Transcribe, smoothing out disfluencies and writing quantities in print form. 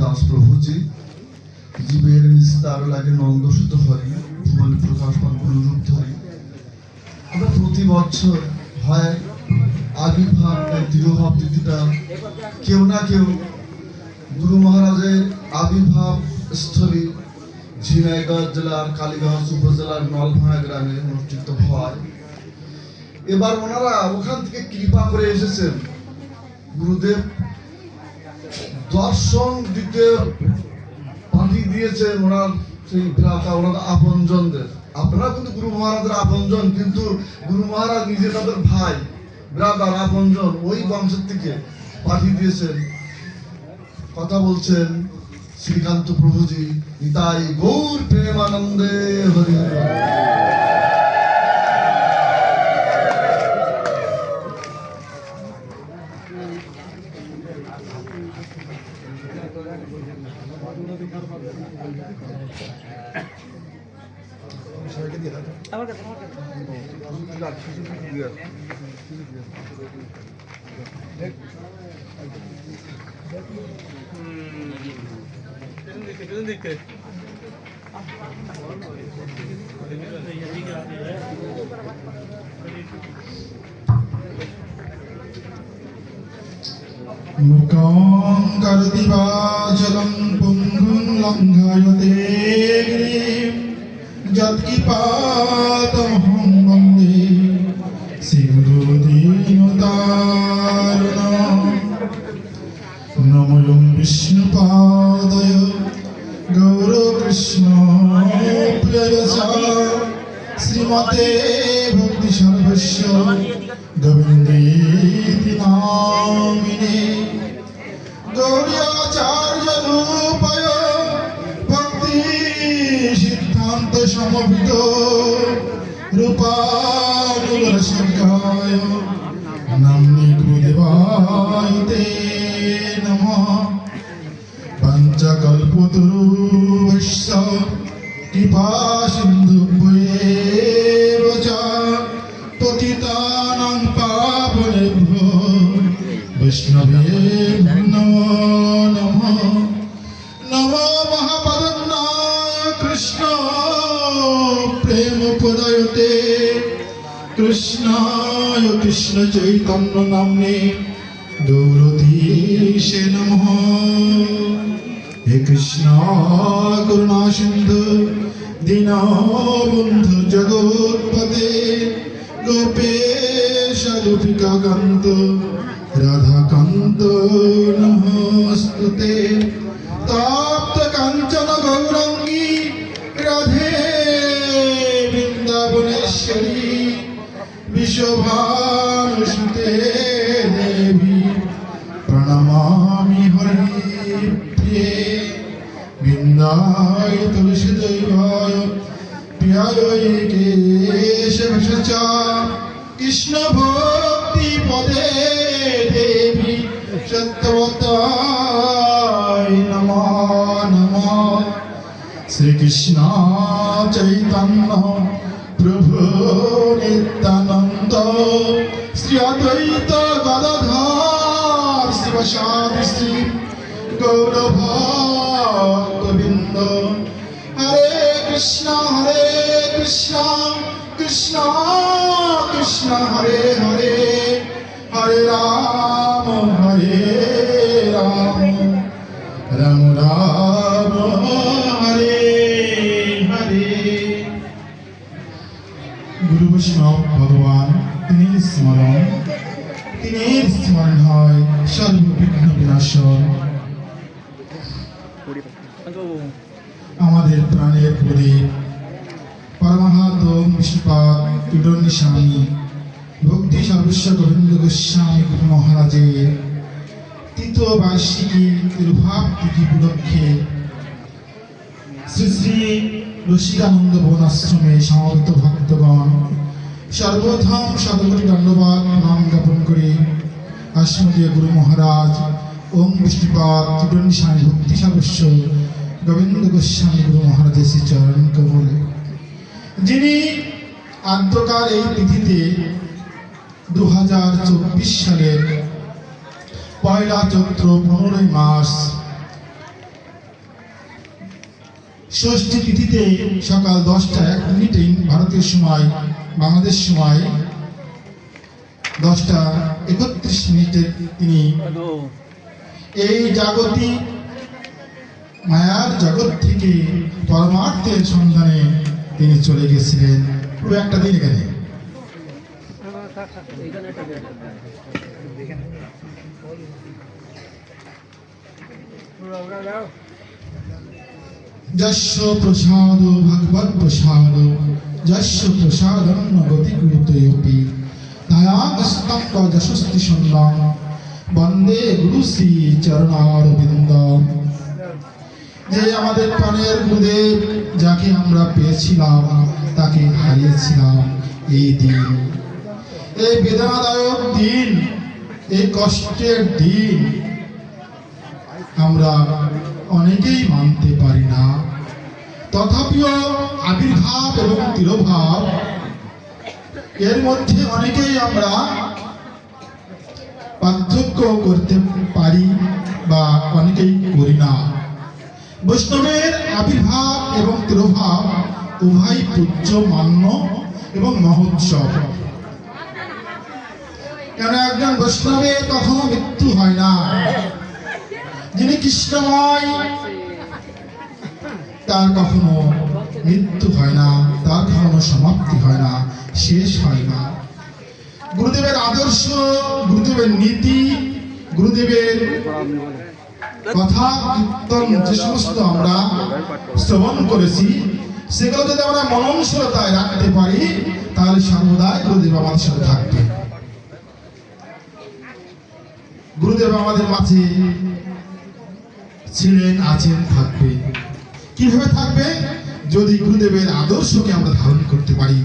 দাস প্রভুজি, জীবের নিস্তার লাগে নন্দসুত হরি, ভুবন প্রকাশ পান গুরুরূপ ধরি। আমরা প্রতি বছর হয় আবির্ভাব তিরোভাব তিথিটা কেউ না কেউ গুরু মহারাজের আবির্ভাব স্থলী ঝিনাইদহ জেলার কালীগঞ্জ উপজেলার নলভাঙা গ্রামে অনুষ্ঠিত হয়। এবার ওনারা ওখান থেকে কৃপা করে এসেছেন। গুরুদেব দর্শন দিতে পাঠিয়ে দিয়েছেন ওনার সেই ভ্রাতা, ওনার আপনজনদের। আপনারা কিন্তু গুরু মহারাজের আপনজন, কিন্তু গুরু মহারাজ নিজে তাদের ভাই, ব্রাদার, আপনজন, ওই বংশের থেকে পাঠিয়ে দিয়েছেন। কথা বলছেন শ্রীকান্ত প্রভুজি, নিতাই গৌর প্রেমানন্দে হরি হরি। মুখং করতি বাচলং পুঙ্গুং লঙ্ঘয়তে গিরিম যৎকৃপাতমহং বন্দে শ্রীগুরুদীনতারিণাম। নমো বিষ্ণুপাদায় গৌরকৃষ্ণায় প্রেয়সায় শ্রীমতে ভক্তি সর্বস্ব গোবিন্দেতি নামিনে গৌরীয়াচার্য রূপায় ভক্তি সিদ্ধান্ত সমবেত রূপানুগরশঙ্কায় নাম্নি গুরুদেবায় তে নমঃ। পঞ্চকল্পতরুভ্যশ্চ কৃপা সিন্ধুভ্যেব চ পতিতানাং পাবনেভ্যো বৈষ্ণবেভ্যো নমো নমঃ। নমো মহাপদন্নায় কৃষ্ণ প্রেম পদায়তে কৃষ্ণায় কৃষ্ণ চৈতন্য নাম্নে গৌরধীশে নমঃ। হে কৃষ্ণ করুণা সিন্ধু দীনবন্ধু জগৎপতে গোপেশ গোপিকা কান্ত রাধাকান্ত নমস্তুতে। তপ্ত কাঞ্চন গৌরাঙ্গী রাধে বৃন্দাবনেশ্বরী বিশ্বভানুসুতে দেবী প্রণমামি হরি প্রিয়ে। বৃন্দায় তুলসী দৈবায় প্রিয়ায় কেশবশ কৃষ্ণ ভক্তি পদে দেবী সত্যবতায় নমো নমঃ। শ্রীকৃষ্ণ চৈতন্য প্রভু নিত্যানন্দ শ্রী অদ্বৈত গদাধর শিবসাদি শ্রী গৌরভক্তবৃন্দ। হরে কৃষ্ণ কৃষ্ণ কৃষ্ণ হরে হরে, হরে রাম রাম রাম হরে হরে। গুরু বৈষ্ণব ভগবান তিনি স্মরণ হয় সর্ববিঘ্ন বিনাশন। আমাদের প্রাণের প্রদীপ পরমাহাত্ম বিষ্ণুপাদ ইডন্ডি স্বামী ভক্তি সর্বস্ব গোবিন্দ গোস্বামী গুরু মহারাজের তৃতীয় বার্ষিকী তিরুভাব তিথি উপলক্ষে শ্রী শ্রী রসিকানন্দ বনাশ্রমে সমবেত ভক্তগণ সর্বপ্রথম শতকোটি দণ্ডবাদ নাম জ্ঞাপন করে আসমদীয় গুরু মহারাজ ওম বিষ্ণুপাদ ইডন্ডি স্বামী ভক্তি সর্বস্ব গোবিন্দ গোস্বামী গুরু মহারাজের শ্রী চরণ কমলে, যিনি আদ্যকার এই তিথিতে 2024 সালের 1 চৈত্র 15 মাস ষষ্ঠী তিথিতে সকাল 10টা 1 মিনিটে ভারতীয় সময়, বাংলাদেশ সময় 10টা 31 মিনিটে তিনি এই জাগতিক মায়ার জগৎ থেকে পরমার্থের সন্ধানে তিনি চলে গেছিলেন। পুরো একটা দিন এখানে যস্য প্রসাদ ভগবৎ প্রসাদ, যস্য প্রসাদন্ন গতি গুরুতয়োপি দয়াস্তম্ভ যশস্তি সন্ন্যাম বন্দে গুরু শ্রী চরণারবিন্দম। যে আমাদের প্রাণের গুরুদেব, যাকে আমরা পেয়েছিলাম তাকে হারিয়েছিলাম এই দিন, এই বেদনাদায়ক দিন, এই কষ্টের দিন আমরা অনেকেই মানতে পারি না। তথাপিও আবির্ভাব এবং তিরোভাব এর মধ্যে অনেকেই আমরা পার্থক্য করতে পারি বা অনেকেই করি না। বৈষ্ণবের আবির্ভাব এবং তিরোভাব উভয় পূজ্য, মান্য এবং মহোৎসব। কেন একজন বৈষ্ণবের কখনো মৃত্যু হয় না। যিনি কৃষ্ণময় তার কখনো মৃত্যু হয় না, তার কখনো সমাপ্তি হয় না, শেষ হয় না। গুরুদেবের আদর্শ, গুরুদেবের নীতি, গুরুদেবের কথা কীর্তন যে সমস্ত আমরা শ্রবণ করেছি, সেগুলো যদি আমরা মননশীলতায় রাখতে পারি তাহলে সর্বদাই গুরুদেব আমাদের সাথে থাকবে। গুরুদেব আমাদের মাঝে ছিলেন, আছেন, থাকবে। কিভাবে থাকবে? যদি গুরুদেবের আদর্শকে আমরা ধারণ করতে পারি।